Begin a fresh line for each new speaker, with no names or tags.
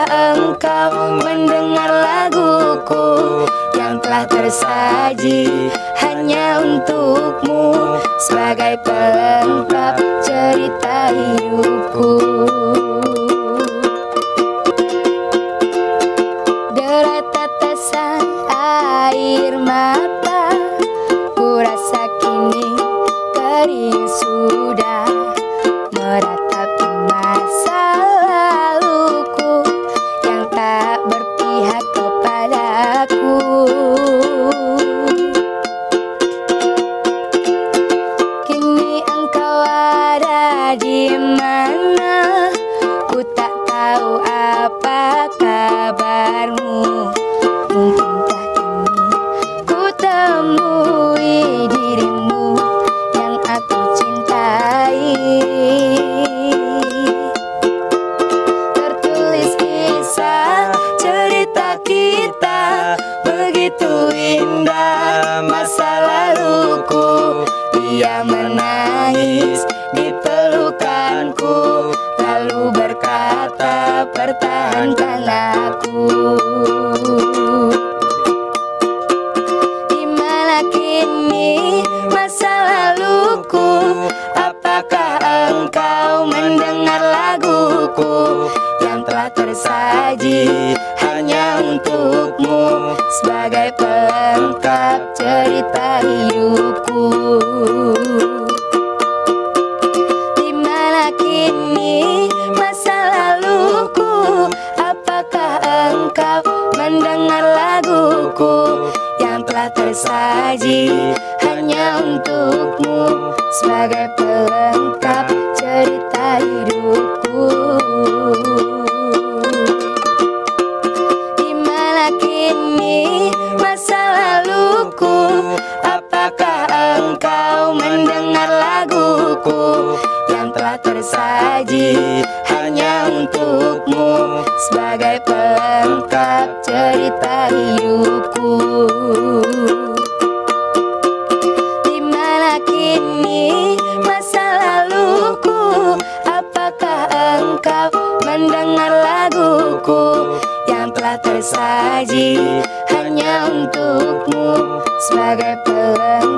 Apakah engkau mendengar laguku yang telah tersaji hanya untukmu sebagai pelengkap cerita hidupku? Derai tetesan air mata, ku rasa kini kering sudah meratapi masa laluku yang tak berpihak kepadaku. Kini engkau ada di mana? Ku tak tahu apa kabarmu. Mungkinkah kini ku temui dirimu yang aku cintai? Tertulis kisah cerita kita begitu indah masa laluku. Dia menangis di pelukanku lalu berkata pertahankan aku. Dimana kini masa laluku? Apakah engkau mendengar laguku yang telah tersaji hanya untukmu sebagai pelengkap cerita hidupku? Dimana kini masa laluku? Apakah engkau mendengar laguku yang telah tersaji hanya untukmu sebagai pelengkap cerita hidupku? Dimana kini masa laluku? Apakah engkau mendengar laguku yang telah tersaji hanya untukmu sebagai pelengkap cerita hidupku? Dimana kini masa laluku? Apakah engkau mendengar laguku yang telah tersaji hanya untukmu sebagai pelengkap